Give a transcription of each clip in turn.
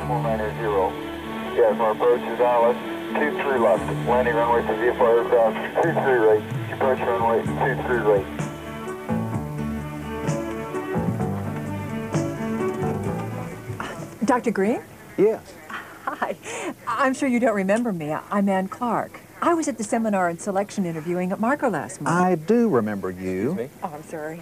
190. Yes, our approach is Alice, 23 left. Landing runway for VFR aircraft, 23 rate. Approach runway, 23 rate. Dr. Green? Yes. Hi. I'm sure you don't remember me. I'm Ann Clark. I was at the seminar and selection interviewing at Marco last month. I do remember you. Oh, I'm sorry.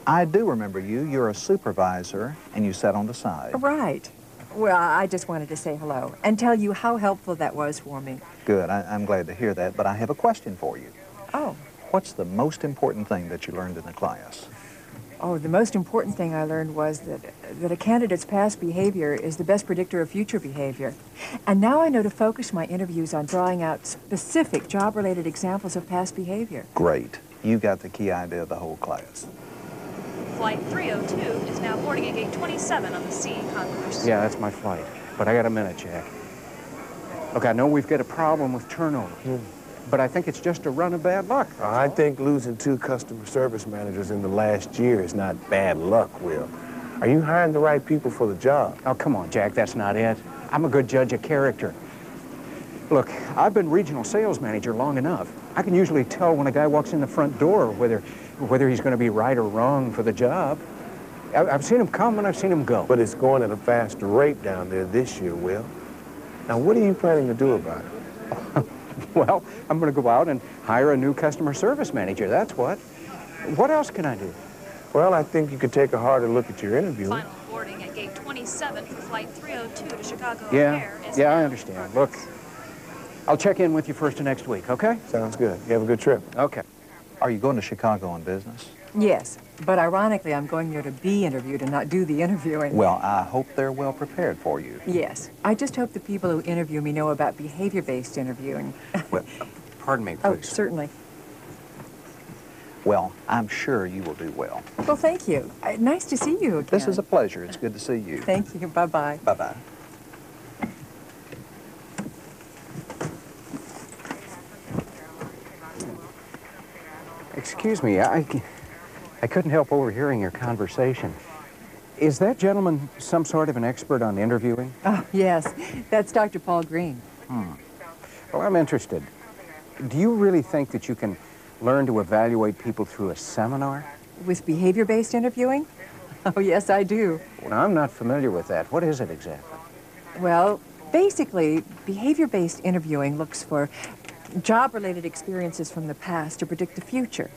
I do remember you. You're a supervisor, and you sat on the side. Right. Well, I just wanted to say hello and tell you how helpful that was for me. Good. I'm glad to hear that, but I have a question for you. Oh. What's the most important thing that you learned in the class? Oh, the most important thing I learned was that a candidate's past behavior is the best predictor of future behavior. And now I know to focus my interviews on drawing out specific job-related examples of past behavior. Great. You got the key idea of the whole class. Flight 302 is now boarding at gate 27 on the C concourse. Yeah, that's my flight. But I got a minute, Jack. Look, I know we've got a problem with turnover. But I think it's just a run of bad luck. I think losing 2 customer service managers in the last year is not bad luck, Will. Are you hiring the right people for the job? Oh, come on, Jack, that's not it. I'm a good judge of character. Look, I've been regional sales manager long enough. I can usually tell when a guy walks in the front door whether he's going to be right or wrong for the job. I've seen him come and I've seen him go. But it's going at a faster rate down there this year, Will. Now, what are you planning to do about it? Well, I'm going to go out and hire a new customer service manager, that's what. What else can I do? Well, I think you could take a harder look at your interview. Final boarding at gate 27 for flight 302 to Chicago Yeah, O'Hare. yeah, I understand. Look, I'll check in with you first of next week, okay? Sounds good. You have a good trip. Okay. Are you going to Chicago on business? Yes, but ironically, I'm going there to be interviewed and not do the interviewing. Well, I hope they're well prepared for you. Yes. I just hope the people who interview me know about behavior-based interviewing. Well, Pardon me, please. Oh, certainly. well, I'm sure you will do well. Well, thank you. Nice to see you again. This is a pleasure. It's good to see you. Thank you. Bye-bye. Bye-bye. Excuse me, I couldn't help overhearing your conversation. Is that gentleman some sort of an expert on interviewing? Oh, yes. That's Dr. Paul Green. Well, I'm interested. Do you really think that you can learn to evaluate people through a seminar? With behavior-based interviewing? Oh, yes, I do. Well, I'm not familiar with that. What is it exactly? Well, basically, behavior-based interviewing looks for job-related experiences from the past to predict the future.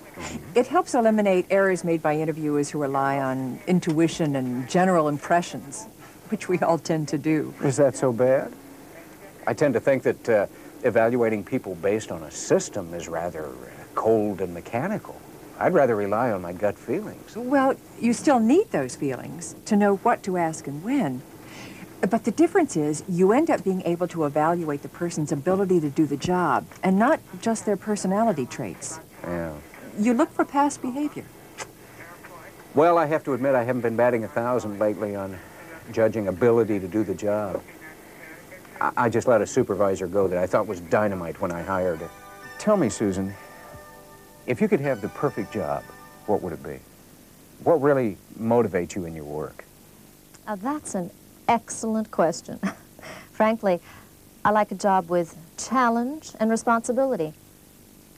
It helps eliminate errors made by interviewers who rely on intuition and general impressions, which we all tend to do. Is that so bad? I tend to think that evaluating people based on a system is rather cold and mechanical. I'd rather rely on my gut feelings. Well, you still need those feelings to know what to ask and when. But the difference is you end up being able to evaluate the person's ability to do the job and not just their personality traits. Yeah. You look for past behavior. Well, I have to admit I haven't been batting 1,000 lately on judging ability to do the job. I just let a supervisor go that I thought was dynamite when I hired her. Tell me, Susan, if you could have the perfect job, what would it be? What really motivates you in your work? That's an excellent question. Frankly, I like a job with challenge and responsibility.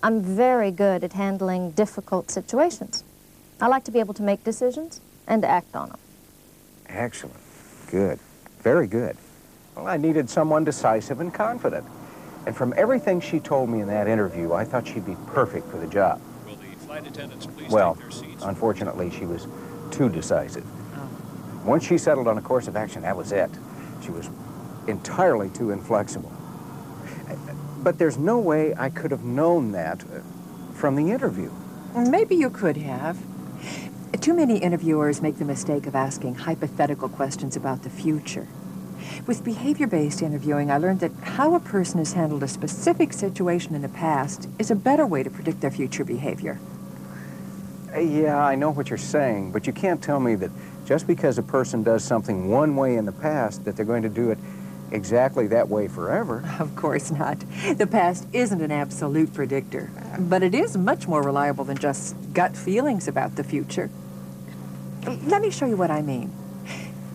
I'm very good at handling difficult situations. I like to be able to make decisions and act on them. Excellent. Good. Very good. Well, I needed someone decisive and confident. And from everything she told me in that interview, I thought she'd be perfect for the job. Will the flight attendants please Well, take their seats? unfortunately, she was too decisive. Once she settled on a course of action, that was it. She was entirely too inflexible. But there's no way I could have known that from the interview. Maybe you could have. Too many interviewers make the mistake of asking hypothetical questions about the future. With behavior-based interviewing, I learned that how a person has handled a specific situation in the past is a better way to predict their future behavior. Yeah, I know what you're saying, but you can't tell me that just because a person does something one way in the past that they're going to do it exactly that way forever. Of course not. The past isn't an absolute predictor, but it is much more reliable than just gut feelings about the future. Let me show you what I mean.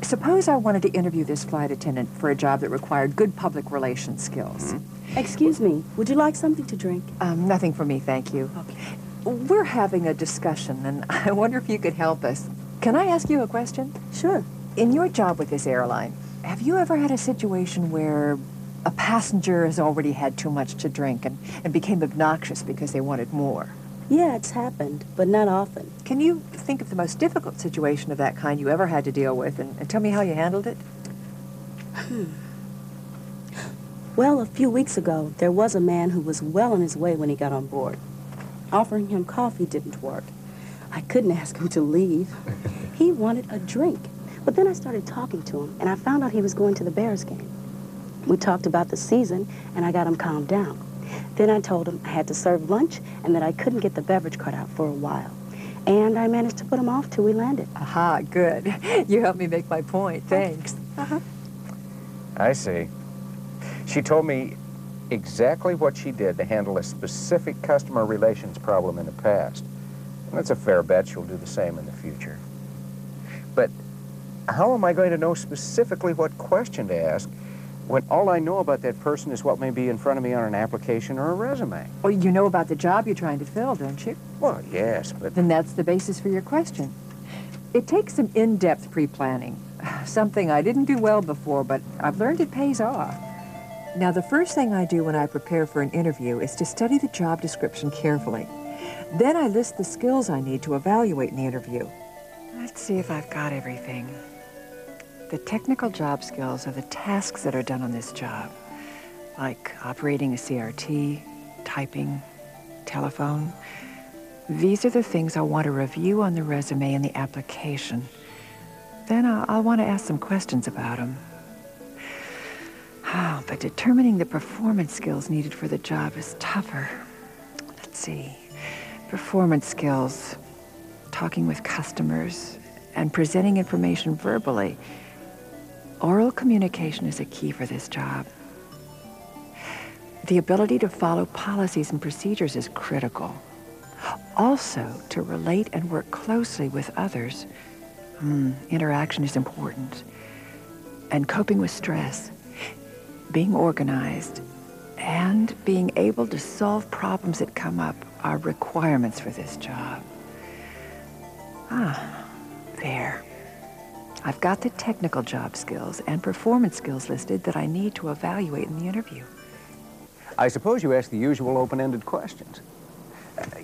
Suppose I wanted to interview this flight attendant for a job that required good public relations skills. Excuse me, would you like something to drink? Nothing for me, thank you. Okay. We're having a discussion, and I wonder if you could help us. Can I ask you a question? Sure. In your job with this airline, have you ever had a situation where a passenger has already had too much to drink and became obnoxious because they wanted more? Yeah, it's happened, but not often. Can you think of the most difficult situation of that kind you ever had to deal with and tell me how you handled it? Well, a few weeks ago, there was a man who was well on his way when he got on board. Offering him coffee didn't work. I couldn't ask him to leave. He wanted a drink. But then I started talking to him, and I found out he was going to the Bears game. We talked about the season, and I got him calmed down. Then I told him I had to serve lunch and that I couldn't get the beverage cart out for a while. And I managed to put him off till we landed. Aha, good. You helped me make my point. Thanks. I see. She told me exactly what she did to handle a specific customer relations problem in the past. And that's a fair bet she'll do the same in the future. But how am I going to know specifically what question to ask when all I know about that person is what may be in front of me on an application or a resume? Well, you know about the job you're trying to fill, don't you? Well, yes, but... Then that's the basis for your question. It takes some in-depth pre-planning, something I didn't do well before, but I've learned it pays off. Now, the first thing I do when I prepare for an interview is to study the job description carefully. Then I list the skills I need to evaluate in the interview. Let's see if I've got everything. The technical job skills are the tasks that are done on this job, like operating a CRT, typing, telephone. These are the things I want to review on the resume and the application. Then I'll want to ask some questions about them. Oh, but determining the performance skills needed for the job is tougher. Let's see. Performance skills, talking with customers, and presenting information verbally. Oral communication is a key for this job. The ability to follow policies and procedures is critical. Also, to relate and work closely with others. Interaction is important. And coping with stress, being organized, and being able to solve problems that come up are requirements for this job. There. I've got the technical job skills and performance skills listed that I need to evaluate in the interview. I suppose you ask the usual open-ended questions.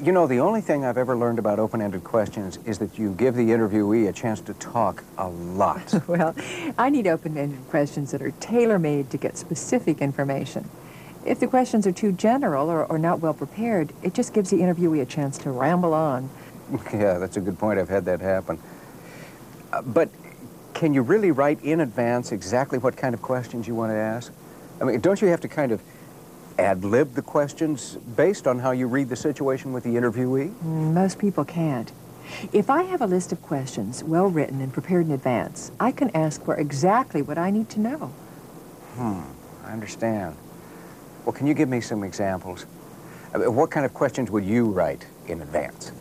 You know, the only thing I've ever learned about open-ended questions is that you give the interviewee a chance to talk a lot. Well, I need open-ended questions that are tailor-made to get specific information. If the questions are too general or not well prepared, it just gives the interviewee a chance to ramble on. Yeah, that's a good point. I've had that happen. But can you really write in advance exactly what kind of questions you want to ask? I mean, don't you have to kind of ad-lib the questions based on how you read the situation with the interviewee? Most people can't. If I have a list of questions well written and prepared in advance, I can ask for exactly what I need to know. I understand. Well, can you give me some examples? I mean, what kind of questions would you write in advance?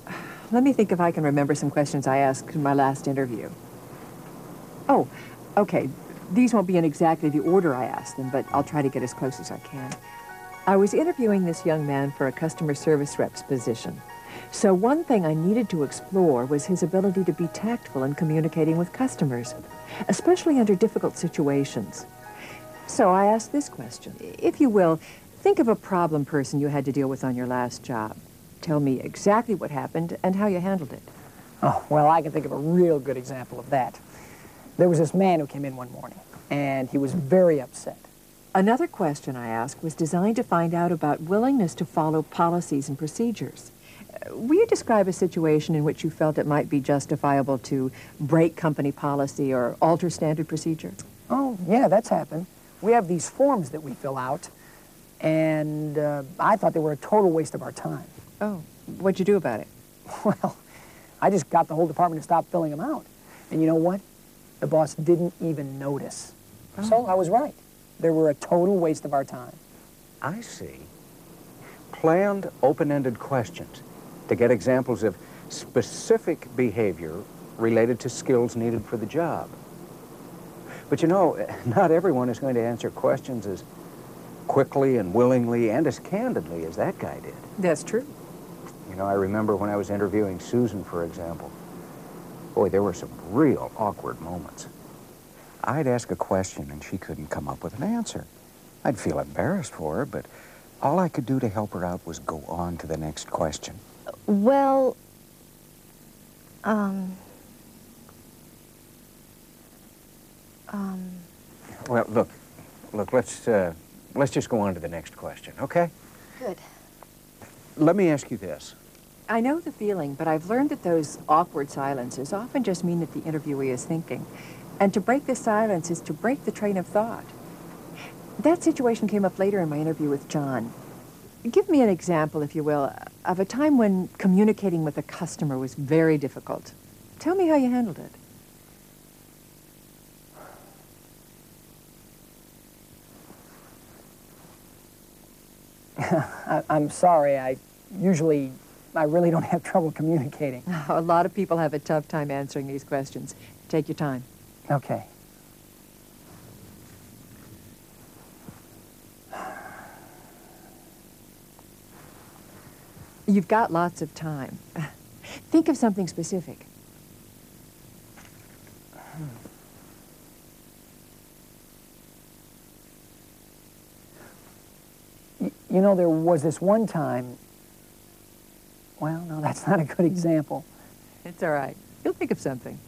Let me think if I can remember some questions I asked in my last interview. Oh, okay. These won't be in exactly the order I asked them, but I'll try to get as close as I can. I was interviewing this young man for a customer service rep's position. So one thing I needed to explore was his ability to be tactful in communicating with customers, especially under difficult situations. So I asked this question. If you will, think of a problem person you had to deal with on your last job. Tell me exactly what happened and how you handled it. Oh, well, I can think of a real good example of that. There was this man who came in one morning, and he was very upset. Another question I asked was designed to find out about willingness to follow policies and procedures. Will you describe a situation in which you felt it might be justifiable to break company policy or alter standard procedure? Oh, yeah, that's happened. We have these forms that we fill out, and I thought they were a total waste of our time. Oh, what'd you do about it? Well, I just got the whole department to stop filling them out. And you know what? The boss didn't even notice. Oh. So I was right. They were a total waste of our time. I see. Planned open-ended questions to get examples of specific behavior related to skills needed for the job. But you know, not everyone is going to answer questions as quickly and willingly and as candidly as that guy did. That's true. You know, I remember when I was interviewing Susan, for example. Boy, there were some real awkward moments. I'd ask a question and she couldn't come up with an answer. I'd feel embarrassed for her, but all I could do to help her out was go on to the next question. Well, Well, look, let's just go on to the next question, okay? Good. Let me ask you this. I know the feeling, but I've learned that those awkward silences often just mean that the interviewee is thinking. And to break the silence is to break the train of thought. That situation came up later in my interview with John. Give me an example, if you will, of a time when communicating with a customer was very difficult. Tell me how you handled it. I'm sorry. I really don't have trouble communicating. A lot of people have a tough time answering these questions. Take your time. Okay. You've got lots of time. Think of something specific. You know, there was this one time... Well, no, that's not a good example. It's all right. You'll think of something.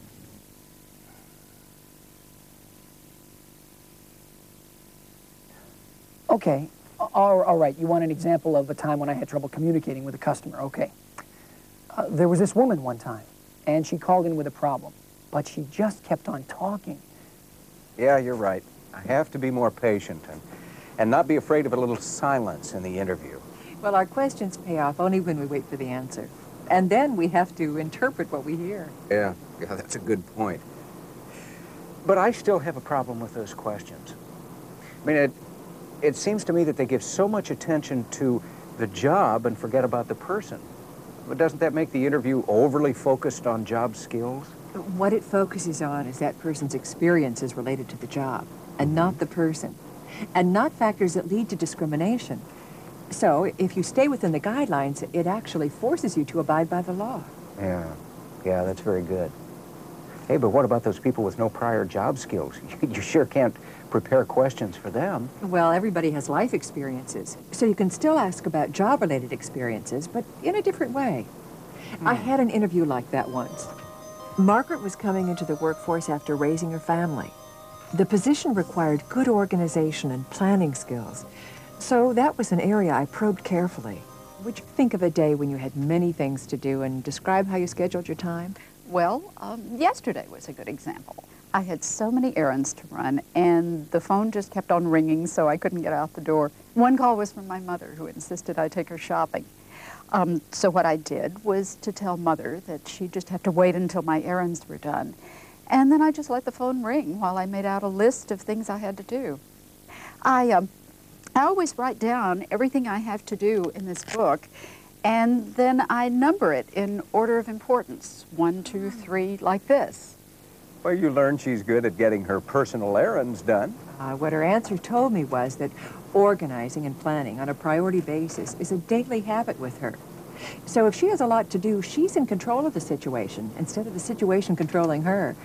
Okay. All right. You want an example of a time when I had trouble communicating with a customer. Okay. There was this woman one time, and she called in with a problem, but she just kept on talking. Yeah, you're right. I have to be more patient and not be afraid of a little silence in the interview. Well, our questions pay off only when we wait for the answer. And then we have to interpret what we hear. Yeah, that's a good point. But I still have a problem with those questions. I mean, it seems to me that they give so much attention to the job and forget about the person. But doesn't that make the interview overly focused on job skills? What it focuses on is that person's experiences related to the job, and not the person, and not factors that lead to discrimination. So, if you stay within the guidelines, it actually forces you to abide by the law. Yeah, that's very good. Hey, but what about those people with no prior job skills? You sure can't prepare questions for them. Well, everybody has life experiences, so you can still ask about job-related experiences, but in a different way. I had an interview like that once. Margaret was coming into the workforce after raising her family. The position required good organization and planning skills, so that was an area I probed carefully. Would you think of a day when you had many things to do and describe how you scheduled your time? Well, yesterday was a good example. I had so many errands to run, and the phone just kept on ringing, so I couldn't get out the door. One call was from my mother, who insisted I take her shopping. So what I did was to tell Mother that she'd just have to wait until my errands were done. And then I just let the phone ring while I made out a list of things I had to do. I always write down everything I have to do in this book, and then I number it in order of importance, 1, 2, 3, like this. Well, you learned she's good at getting her personal errands done. What her answer told me was that organizing and planning on a priority basis is a daily habit with her. So if she has a lot to do, she's in control of the situation instead of the situation controlling her.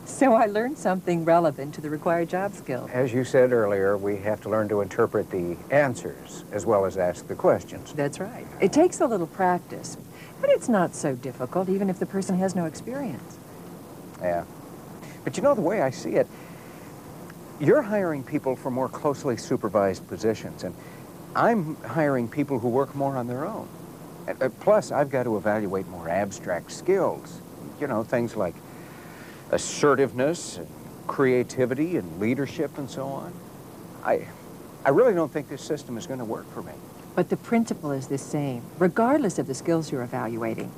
So I learned something relevant to the required job skill. As you said earlier, we have to learn to interpret the answers as well as ask the questions. That's right. It takes a little practice, but it's not so difficult, even if the person has no experience. Yeah. But you know, the way I see it, you're hiring people for more closely supervised positions, and I'm hiring people who work more on their own. Plus, I've got to evaluate more abstract skills. You know, things like assertiveness, and creativity, and leadership, and so on. I really don't think this system is going to work for me. But the principle is the same, regardless of the skills you're evaluating.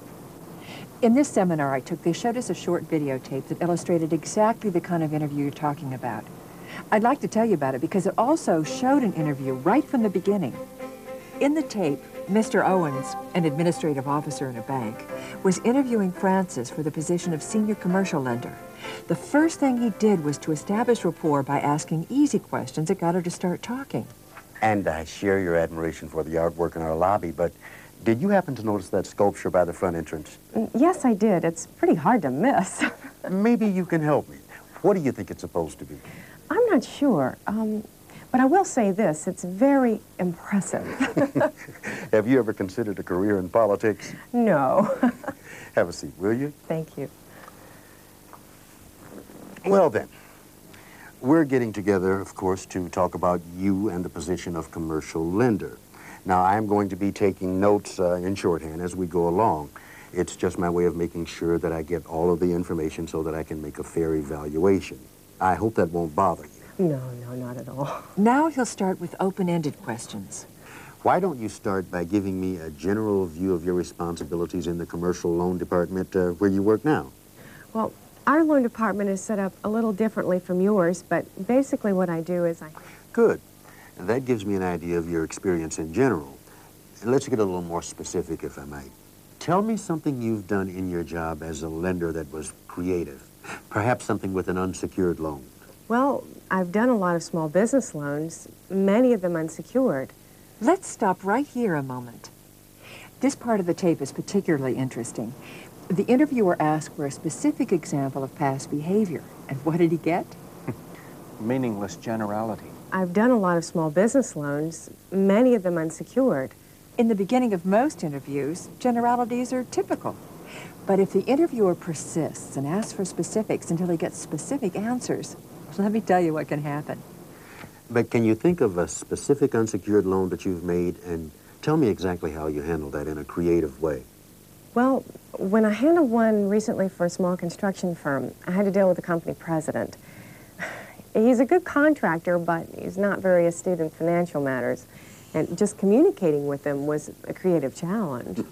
In this seminar I took, they showed us a short videotape that illustrated exactly the kind of interview you're talking about. I'd like to tell you about it because it also showed an interview right from the beginning. In the tape, Mr. Owens, an administrative officer in a bank, was interviewing Frances for the position of senior commercial lender. The first thing he did was to establish rapport by asking easy questions that got her to start talking. And I share your admiration for the artwork in our lobby, but did you happen to notice that sculpture by the front entrance? Yes, I did. It's pretty hard to miss. Maybe you can help me. What do you think it's supposed to be? I'm not sure, but I will say this, it's very impressive. Have you ever considered a career in politics? No. Have a seat, will you? Thank you. Well then, we're getting together, of course, to talk about you and the position of commercial lender. Now, I'm going to be taking notes in shorthand as we go along. It's just my way of making sure that I get all of the information so that I can make a fair evaluation. I hope that won't bother you. No, not at all. Now he'll start with open-ended questions. Why don't you start by giving me a general view of your responsibilities in the commercial loan department where you work now? Well, our loan department is set up a little differently from yours, but basically what I do is Good. That gives me an idea of your experience in general. Let's get a little more specific, if I might. Tell me something you've done in your job as a lender that was creative. Perhaps something with an unsecured loan. Well, I've done a lot of small business loans, many of them unsecured. Let's stop right here a moment. This part of the tape is particularly interesting. The interviewer asked for a specific example of past behavior. And what did he get? Meaningless generality. I've done a lot of small business loans, many of them unsecured. In the beginning of most interviews, generalities are typical. But if the interviewer persists and asks for specifics until he gets specific answers, let me tell you what can happen. But can you think of a specific unsecured loan that you've made and tell me exactly how you handled that in a creative way? Well, when I handled one recently for a small construction firm, I had to deal with the company president. He's a good contractor, but he's not very astute in financial matters. And just communicating with him was a creative challenge.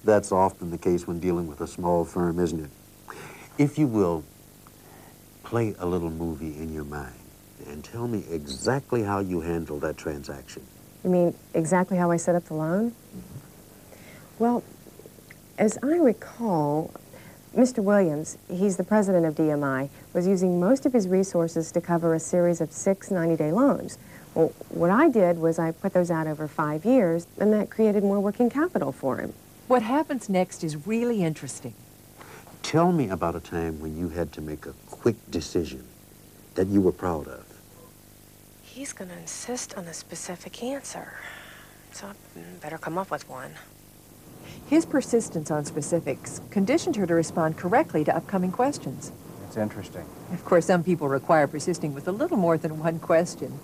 That's often the case when dealing with a small firm, isn't it? If you will, play a little movie in your mind and tell me exactly how you handled that transaction. You mean exactly how I set up the loan? Well, as I recall, Mr. Williams, he's the president of DMI, was using most of his resources to cover a series of 6 90-day loans. Well, what I did was I put those out over 5 years, and that created more working capital for him. What happens next is really interesting. Tell me about a time when you had to make a quick decision that you were proud of. He's going to insist on a specific answer, so I better come up with one. His persistence on specifics conditioned her to respond correctly to upcoming questions. That's interesting. Of course, some people require persisting with a little more than one question.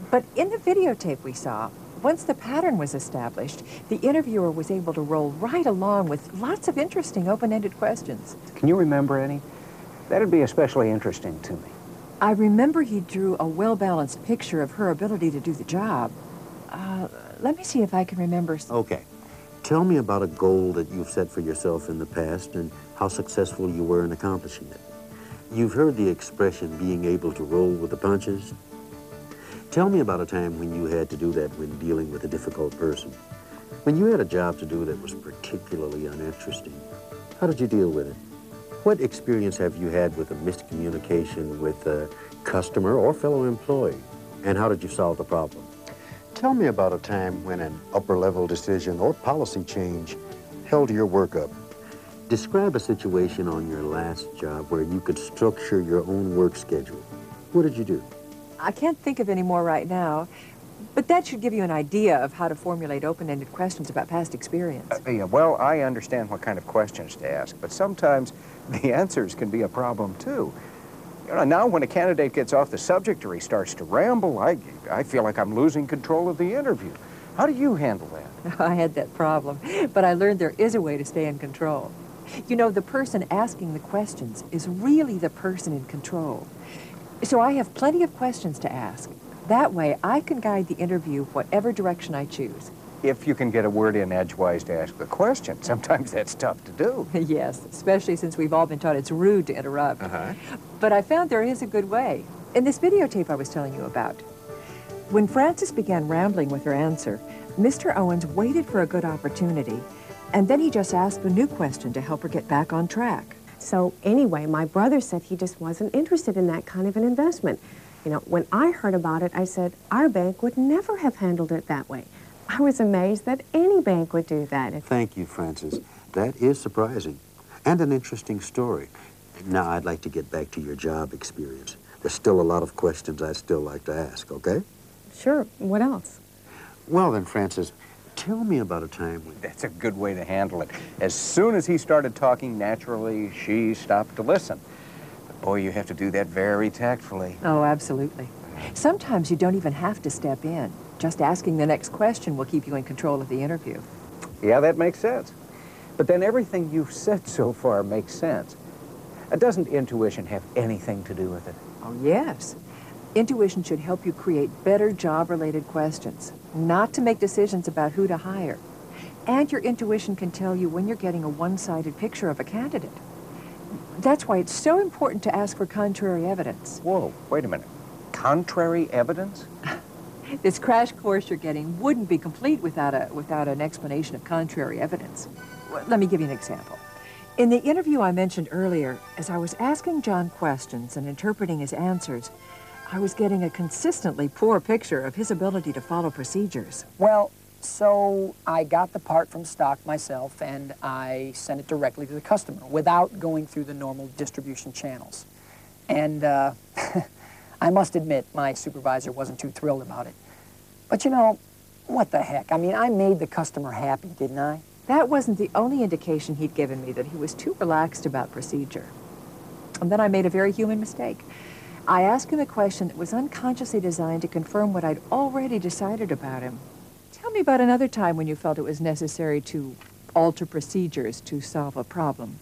But in the videotape we saw, once the pattern was established, the interviewer was able to roll right along with lots of interesting open-ended questions. Can you remember any? That'd be especially interesting to me. I remember he drew a well-balanced picture of her ability to do the job. Let me see if I can remember. Okay. Tell me about a goal that you've set for yourself in the past and how successful you were in accomplishing it. You've heard the expression, being able to roll with the punches. Tell me about a time when you had to do that when dealing with a difficult person. When you had a job to do that was particularly uninteresting, how did you deal with it? What experience have you had with a miscommunication with a customer or fellow employee? And how did you solve the problem? Tell me about a time when an upper-level decision or policy change held your work up. Describe a situation on your last job where you could structure your own work schedule. What did you do? I can't think of any more right now, but that should give you an idea of how to formulate open-ended questions about past experience. Yeah, well, I understand what kind of questions to ask, but sometimes the answers can be a problem, too. You know, now when a candidate gets off the subject or he starts to ramble, I feel like I'm losing control of the interview. How do you handle that? I had that problem, but I learned there is a way to stay in control. You know, the person asking the questions is really the person in control. So I have plenty of questions to ask. That way, I can guide the interview whatever direction I choose. If you can get a word in edgewise to ask the question, sometimes that's tough to do. Yes, especially since we've all been taught it's rude to interrupt. But I found there is a good way. In this videotape I was telling you about. When Frances began rambling with her answer, Mr. Owens waited for a good opportunity, and then he just asked a new question to help her get back on track. So anyway, my brother said he just wasn't interested in that kind of an investment. You know, when I heard about it, I said, our bank would never have handled it that way. I was amazed that any bank would do that. Thank you, Frances. That is surprising and an interesting story. Now, I'd like to get back to your job experience. There's still a lot of questions I'd still like to ask, okay? Sure. What else? Well then, Frances, tell me about a time when... That's a good way to handle it. As soon as he started talking, naturally, she stopped to listen. But boy, you have to do that very tactfully. Oh, absolutely. Sometimes you don't even have to step in. Just asking the next question will keep you in control of the interview. Yeah, that makes sense. But then everything you've said so far makes sense. Doesn't intuition have anything to do with it? Oh, yes. Intuition should help you create better job-related questions, not to make decisions about who to hire. And your intuition can tell you when you're getting a one-sided picture of a candidate. That's why it's so important to ask for contrary evidence. Whoa, wait a minute. Contrary evidence? This crash course you're getting wouldn't be complete without an explanation of contrary evidence. Well, let me give you an example. In the interview I mentioned earlier, as I was asking John questions and interpreting his answers, I was getting a consistently poor picture of his ability to follow procedures. Well, so I got the part from stock myself, and I sent it directly to the customer without going through the normal distribution channels. And I must admit, my supervisor wasn't too thrilled about it. But you know, what the heck? I mean, I made the customer happy, didn't I? That wasn't the only indication he'd given me that he was too relaxed about procedure. And then I made a very human mistake. I asked him a question that was unconsciously designed to confirm what I'd already decided about him. Tell me about another time when you felt it was necessary to alter procedures to solve a problem.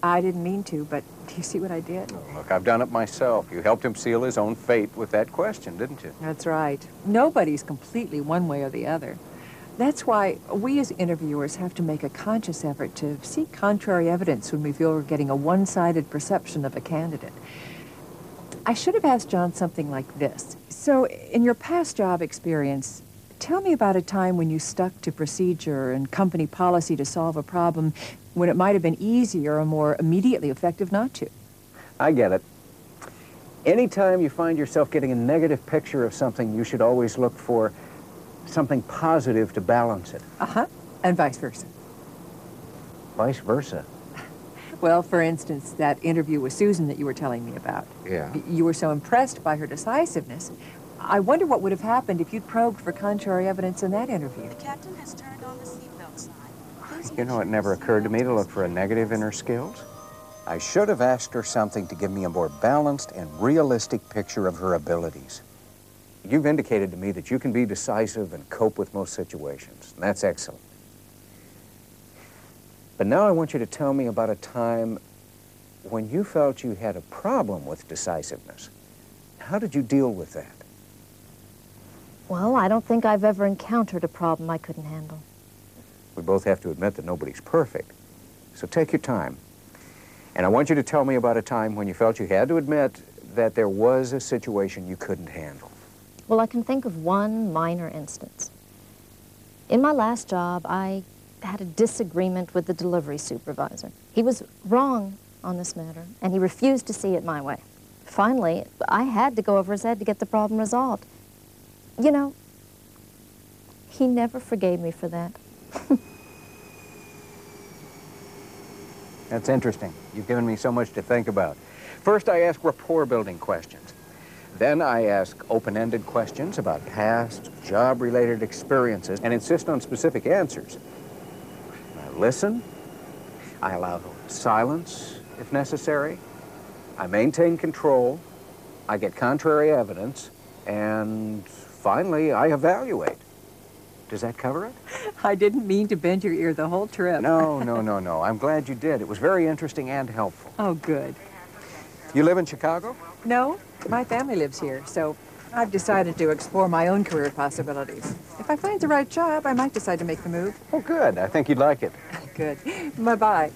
I didn't mean to, but do you see what I did? Look, I've done it myself. You helped him seal his own fate with that question, didn't you? That's right. Nobody's completely one way or the other. That's why we as interviewers have to make a conscious effort to seek contrary evidence when we feel we're getting a one-sided perception of a candidate. I should have asked John something like this. So, in your past job experience, tell me about a time when you stuck to procedure and company policy to solve a problem when it might have been easier or more immediately effective not to. I get it. Anytime you find yourself getting a negative picture of something, you should always look for something positive to balance it. Uh-huh. And vice versa. Vice versa? Well, for instance, that interview with Susan that you were telling me about. Yeah. You were so impressed by her decisiveness. I wonder what would have happened if you'd probed for contrary evidence in that interview. The captain has turned on the seatbelt sign. You know, it never occurred to me to look for a negative in her skills. I should have asked her something to give me a more balanced and realistic picture of her abilities. You've indicated to me that you can be decisive and cope with most situations. And that's excellent. But now I want you to tell me about a time when you felt you had a problem with decisiveness. How did you deal with that? Well, I don't think I've ever encountered a problem I couldn't handle. We both have to admit that nobody's perfect. So take your time. And I want you to tell me about a time when you felt you had to admit that there was a situation you couldn't handle. Well, I can think of one minor instance. In my last job, I had a disagreement with the delivery supervisor. He was wrong on this matter, and he refused to see it my way. Finally, I had to go over his head to get the problem resolved. You know, he never forgave me for that. That's interesting. You've given me so much to think about. First, I ask rapport-building questions. Then I ask open-ended questions about past, job-related experiences and insist on specific answers. I listen. I allow silence if necessary. I maintain control. I get contrary evidence. And finally, I evaluate. Does that cover it? I didn't mean to bend your ear the whole trip. No. I'm glad you did. It was very interesting and helpful. Oh, good. You live in Chicago? No, my family lives here, so I've decided to explore my own career possibilities. If I find the right job, I might decide to make the move. Oh, good. I think you'd like it. Good. Bye-bye.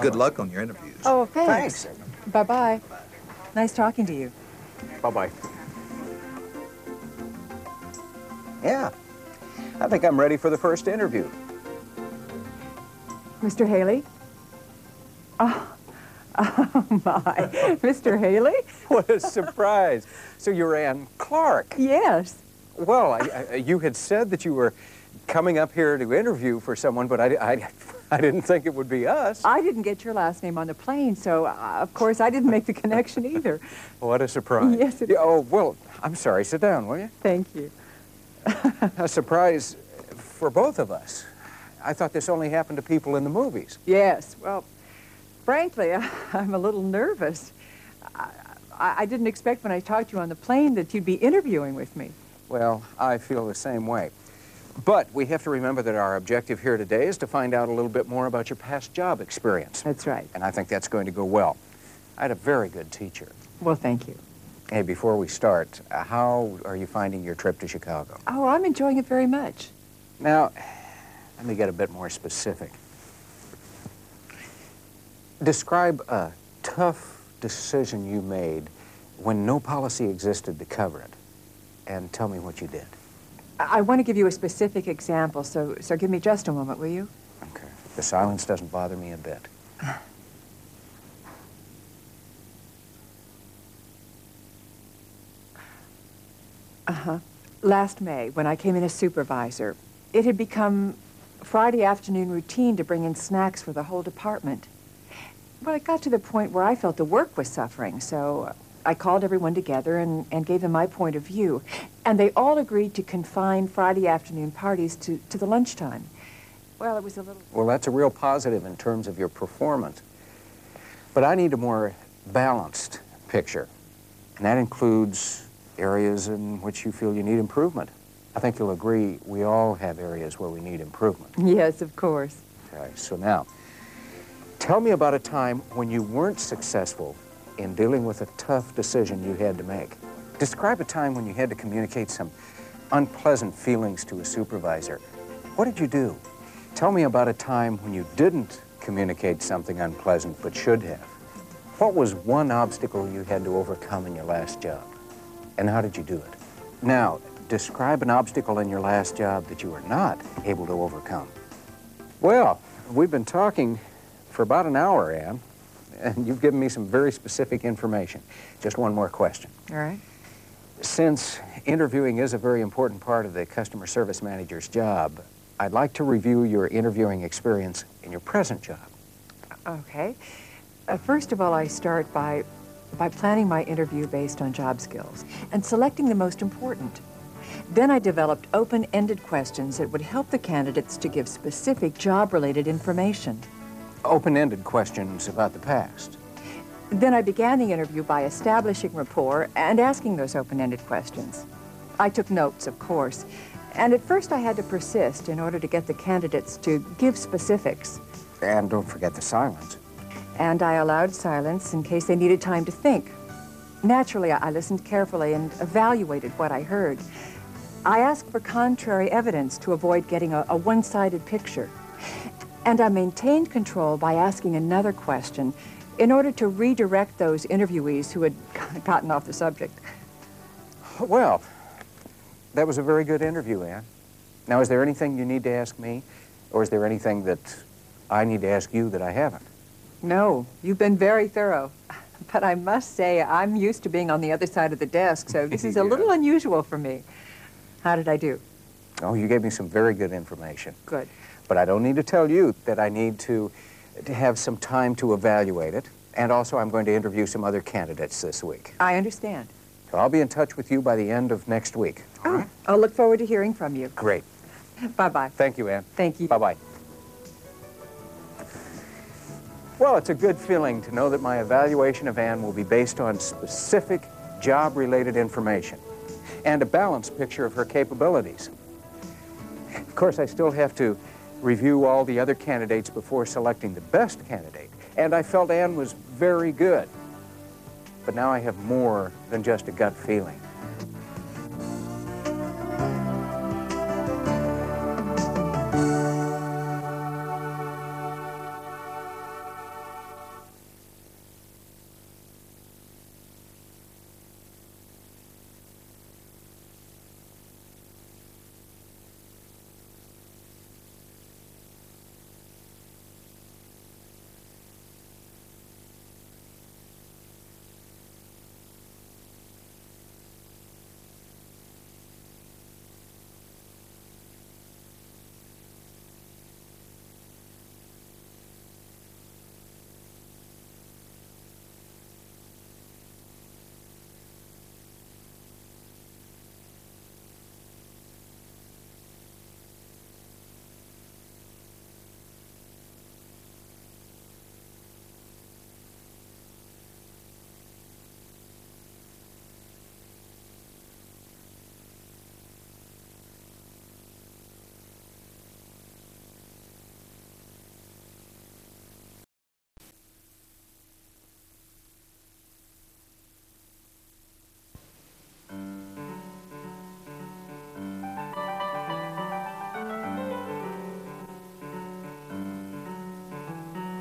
Good luck on your interviews. Oh, thanks. Bye-bye. Nice talking to you. Bye-bye. Yeah. I think I'm ready for the first interview. Mr. Haley? Oh my. Mr. Haley? What a surprise. So you're Ann Clark. Yes. Well, you had said that you were coming up here to interview for someone, but I didn't think it would be us. I didn't get your last name on the plane, so of course I didn't make the connection either. What a surprise. Yes, it Oh, well, I'm sorry. Sit down, will you? Thank you. A surprise for both of us. I thought this only happened to people in the movies. Yes, well, frankly, I'm a little nervous. I didn't expect when I talked to you on the plane that you'd be interviewing with me. Well, I feel the same way. But we have to remember that our objective here today is to find out a little bit more about your past job experience. That's right. And I think that's going to go well. I had a very good teacher. Well, thank you. Hey, before we start, how are you finding your trip to Chicago? Oh, I'm enjoying it very much. Now, let me get a bit more specific. Describe a tough decision you made when no policy existed to cover it, and tell me what you did. I want to give you a specific example, so give me just a moment, will you? Okay. The silence doesn't bother me a bit. Last May, when I came in as supervisor, it had become Friday afternoon routine to bring in snacks for the whole department. Well, it got to the point where I felt the work was suffering, so I called everyone together and gave them my point of view. And they all agreed to confine Friday afternoon parties to the lunchtime. Well, it was a little... Well, that's a real positive in terms of your performance. But I need a more balanced picture. And that includes areas in which you feel you need improvement. I think you'll agree we all have areas where we need improvement. Yes, of course. Okay, so now, tell me about a time when you weren't successful in dealing with a tough decision you had to make. Describe a time when you had to communicate some unpleasant feelings to a supervisor. What did you do? Tell me about a time when you didn't communicate something unpleasant but should have. What was one obstacle you had to overcome in your last job? And how did you do it? Now, describe an obstacle in your last job that you were not able to overcome. Well, we've been talking for about an hour, Ann, and you've given me some very specific information. Just one more question. All right. Since interviewing is a very important part of the customer service manager's job, I'd like to review your interviewing experience in your present job. Okay. First of all, I start by planning my interview based on job skills and selecting the most important. Then I developed open-ended questions that would help the candidates to give specific job-related information. Open-ended questions about the past. Then I began the interview by establishing rapport and asking those open-ended questions. I took notes, of course, and at first I had to persist in order to get the candidates to give specifics. And don't forget the silence. And I allowed silence in case they needed time to think. Naturally, I listened carefully and evaluated what I heard. I asked for contrary evidence to avoid getting a one-sided picture. And I maintained control by asking another question in order to redirect those interviewees who had gotten off the subject. Well, that was a very good interview, Ann. Now, is there anything you need to ask me, or is there anything that I need to ask you that I haven't? No, you've been very thorough. But I must say, I'm used to being on the other side of the desk, so this is a little unusual for me. How did I do? Oh, you gave me some very good information. Good. But I don't need to tell you that I need to have some time to evaluate it. And also, I'm going to interview some other candidates this week. I understand. So I'll be in touch with you by the end of next week. All right? I'll look forward to hearing from you. Great. Bye-bye. Thank you, Ann. Thank you. Bye-bye. Well, it's a good feeling to know that my evaluation of Ann will be based on specific job-related information and a balanced picture of her capabilities. Of course, I still have to review all the other candidates before selecting the best candidate, and I felt Ann was very good. But now I have more than just a gut feeling.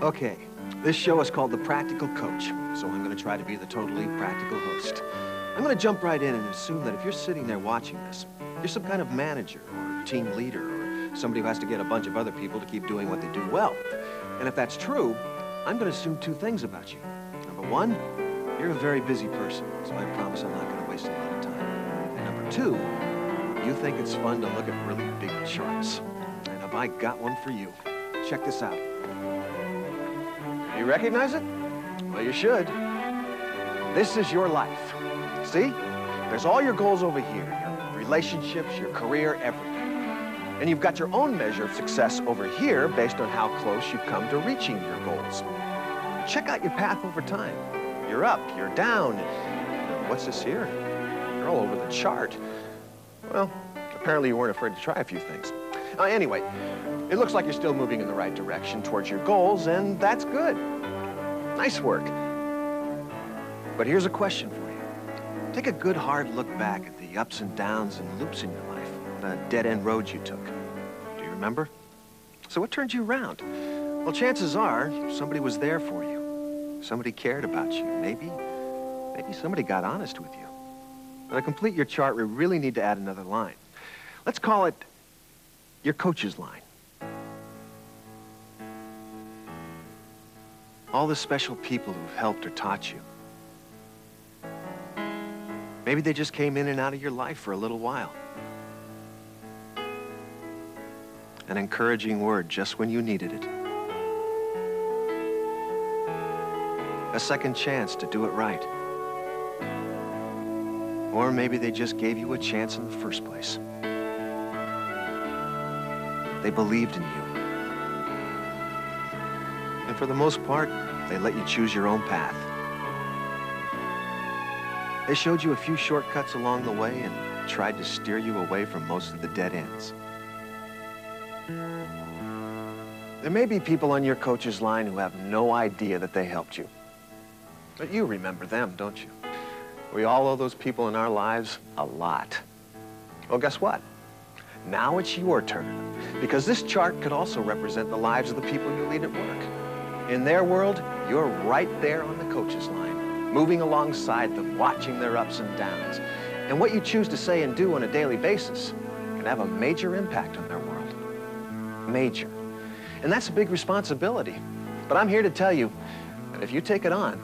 Okay, this show is called The Practical Coach, so I'm going to try to be the totally practical host. I'm going to jump right in and assume that if you're sitting there watching this, you're some kind of manager or team leader or somebody who has to get a bunch of other people to keep doing what they do well. And if that's true, I'm going to assume two things about you. Number one, you're a very busy person, so I promise I'm not going to waste a lot of time. And number two, you think it's fun to look at really big charts. And have I got one for you? Check this out. You recognize it? Well, you should. This is your life. See? There's all your goals over here, your relationships, your career, everything. And you've got your own measure of success over here based on how close you've come to reaching your goals. Check out your path over time. You're up, you're down. What's this here? You're all over the chart. Well, apparently you weren't afraid to try a few things. Anyway, it looks like you're still moving in the right direction towards your goals, and that's good. Nice work. But here's a question for you. Take a good hard look back at the ups and downs and loops in your life, the dead-end roads you took. Do you remember? So what turned you around? Well, chances are somebody was there for you. Somebody cared about you. Maybe somebody got honest with you. Now, to complete your chart, we really need to add another line. Let's call it your coach's line. All the special people who've helped or taught you. Maybe they just came in and out of your life for a little while. An encouraging word just when you needed it. A second chance to do it right. Or maybe they just gave you a chance in the first place. They believed in you. And for the most part, they let you choose your own path. They showed you a few shortcuts along the way and tried to steer you away from most of the dead ends. There may be people on your coach's line who have no idea that they helped you. But you remember them, don't you? We all owe those people in our lives a lot. Well, guess what? Now it's your turn, because this chart could also represent the lives of the people you lead at work. In their world, you're right there on the coach's line, moving alongside them, watching their ups and downs. And what you choose to say and do on a daily basis can have a major impact on their world. Major. And that's a big responsibility. But I'm here to tell you that if you take it on,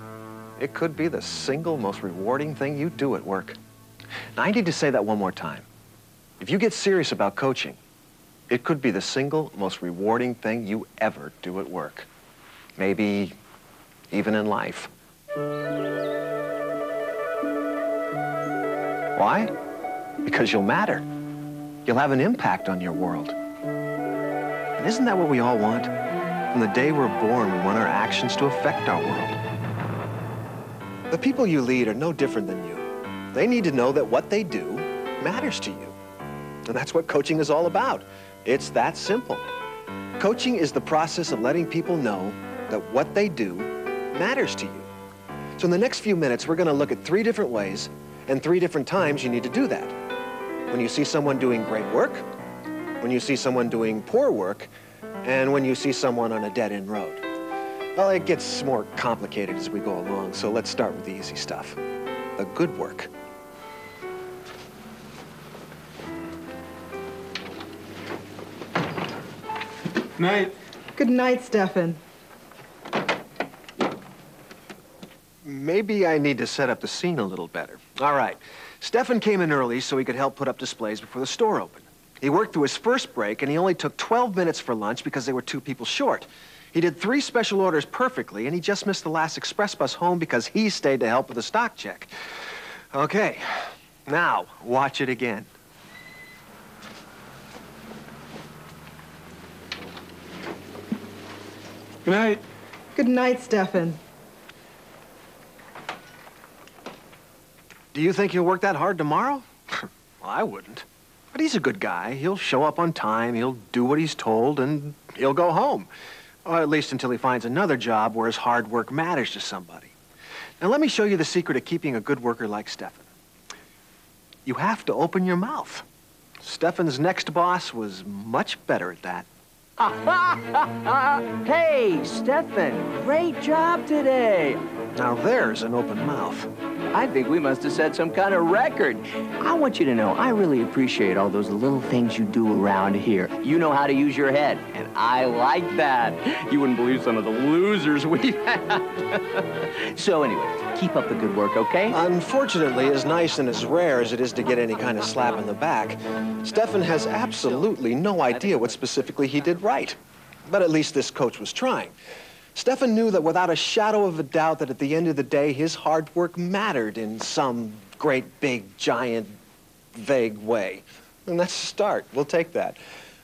it could be the single most rewarding thing you do at work. Now, I need to say that one more time. If you get serious about coaching, it could be the single most rewarding thing you ever do at work. Maybe even in life. Why? Because you'll matter. You'll have an impact on your world. And isn't that what we all want? From the day we're born, we want our actions to affect our world. The people you lead are no different than you. They need to know that what they do matters to you. And that's what coaching is all about. It's that simple. Coaching is the process of letting people know that what they do matters to you. So in the next few minutes, we're going to look at 3 different ways and 3 different times you need to do that. When you see someone doing great work, when you see someone doing poor work, and when you see someone on a dead-end road. Well, it gets more complicated as we go along, so let's start with the easy stuff. The good work. Night. Good night, Stefan. Maybe I need to set up the scene a little better. All right. Stefan came in early so he could help put up displays before the store opened. He worked through his first break, and he only took 12 minutes for lunch because they were 2 people short. He did 3 special orders perfectly, and he just missed the last express bus home because he stayed to help with the stock check. Okay, now watch it again. Good night. Good night, Stefan. Do you think he'll work that hard tomorrow? Well, I wouldn't. But he's a good guy. He'll show up on time, he'll do what he's told, and he'll go home. Or at least until he finds another job where his hard work matters to somebody. Now, let me show you the secret of keeping a good worker like Stefan. You have to open your mouth. Stefan's next boss was much better at that. Hey, Stefan, great job today. Now there's an open mouth. I think we must have set some kind of record. I want you to know, I really appreciate all those little things you do around here. You know how to use your head, and I like that. You wouldn't believe some of the losers we've had. So anyway, keep up the good work, okay? Unfortunately, as nice and as rare as it is to get any kind of slap in the back, Stefan has absolutely no idea what specifically he did right. But at least this coach was trying. Stefan knew that without a shadow of a doubt that at the end of the day, his hard work mattered in some great, big, giant, vague way. And that's a start. We'll take that.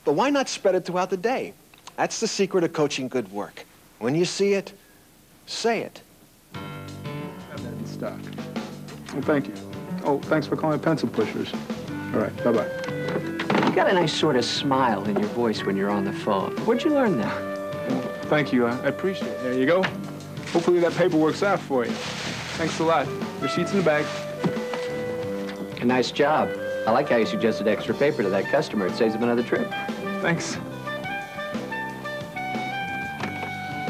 But why not spread it throughout the day? That's the secret of coaching good work. When you see it, say it. Have that in stock. Well, thank you. Oh, thanks for calling pencil pushers. All right, bye-bye. You got a nice sort of smile in your voice when you're on the phone. Where'd you learn that? Thank you. I appreciate it. There you go. Hopefully that paper works out for you. Thanks a lot. Receipts in the bag. A nice job. I like how you suggested extra paper to that customer. It saves him another trip. Thanks.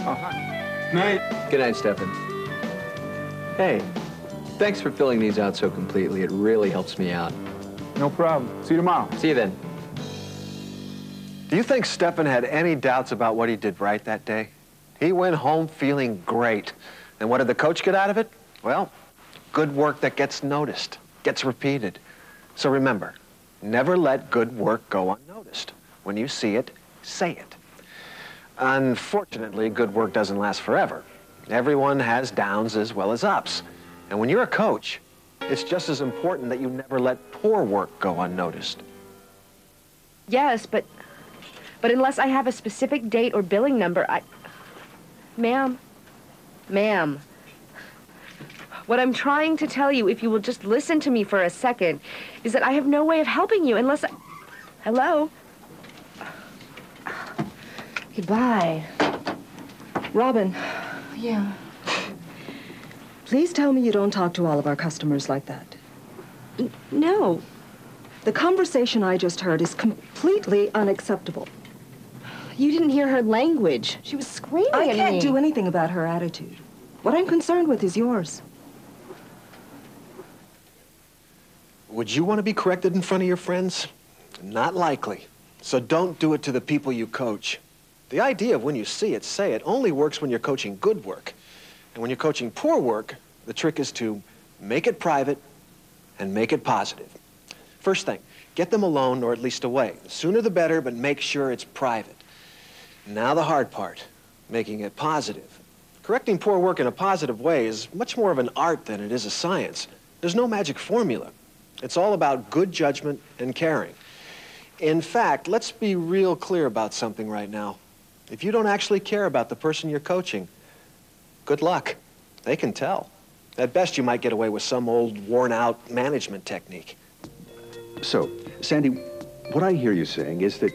Oh, hi. Night. Good night, Stefan. Hey, thanks for filling these out so completely. It really helps me out. No problem. See you tomorrow. See you then. Do you think Stefan had any doubts about what he did right that day? He went home feeling great. And what did the coach get out of it? Well, good work that gets noticed, gets repeated. So remember, never let good work go unnoticed. When you see it, say it. Unfortunately, good work doesn't last forever. Everyone has downs as well as ups. And when you're a coach, it's just as important that you never let poor work go unnoticed. Yes, but unless I have a specific date or billing number, Ma'am, what I'm trying to tell you, if you will just listen to me for a second, is that I have no way of helping you unless Hello? Goodbye. Robin. Yeah. Please tell me you don't talk to all of our customers like that. No. The conversation I just heard is completely unacceptable. You didn't hear her language. She was screaming at me. I can't do anything about her attitude. What I'm concerned with is yours. Would you want to be corrected in front of your friends? Not likely. So don't do it to the people you coach. The idea of when you see it, say it, only works when you're coaching good work. And when you're coaching poor work, the trick is to make it private and make it positive. First thing, get them alone or at least away. The sooner the better, but make sure it's private. Now the hard part, making it positive. Correcting poor work in a positive way is much more of an art than it is a science. There's no magic formula. It's all about good judgment and caring. In fact, let's be real clear about something right now. If you don't actually care about the person you're coaching, good luck. They can tell. At best, you might get away with some old, worn-out management technique. So, Sandy, what I hear you saying is that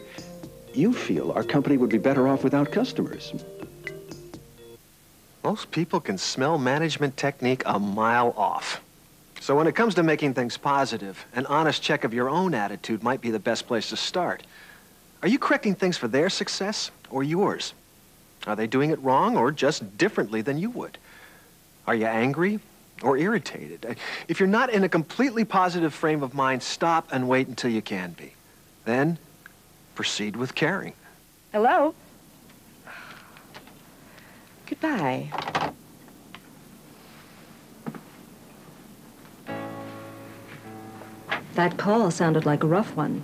you feel our company would be better off without customers. Most people can smell management technique a mile off. So when it comes to making things positive, an honest check of your own attitude might be the best place to start. Are you correcting things for their success or yours? Are they doing it wrong or just differently than you would? Are you angry or irritated? If you're not in a completely positive frame of mind, stop and wait until you can be. Then proceed with caring. Hello? Goodbye. That call sounded like a rough one.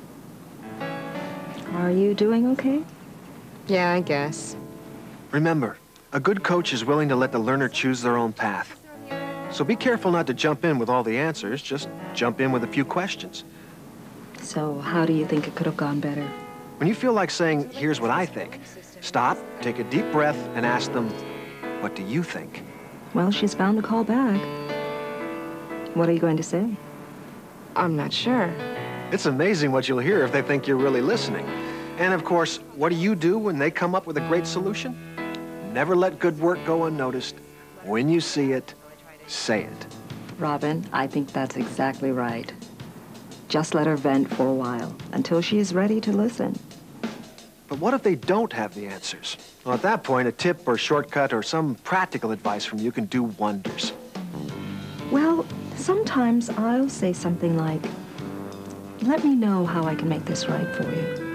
Are you doing okay? Yeah, I guess. Remember, a good coach is willing to let the learner choose their own path. So be careful not to jump in with all the answers, just jump in with a few questions. So how do you think it could have gone better? When you feel like saying, here's what I think, stop, take a deep breath, and ask them, what do you think? Well, she's bound to call back. What are you going to say? I'm not sure. It's amazing what you'll hear if they think you're really listening. And of course, what do you do when they come up with a great solution? Never let good work go unnoticed. When you see it, say it. Robin, I think that's exactly right. Just let her vent for a while, until she is ready to listen. But what if they don't have the answers? Well, at that point, a tip or shortcut or some practical advice from you can do wonders. Well, sometimes I'll say something like, let me know how I can make this right for you.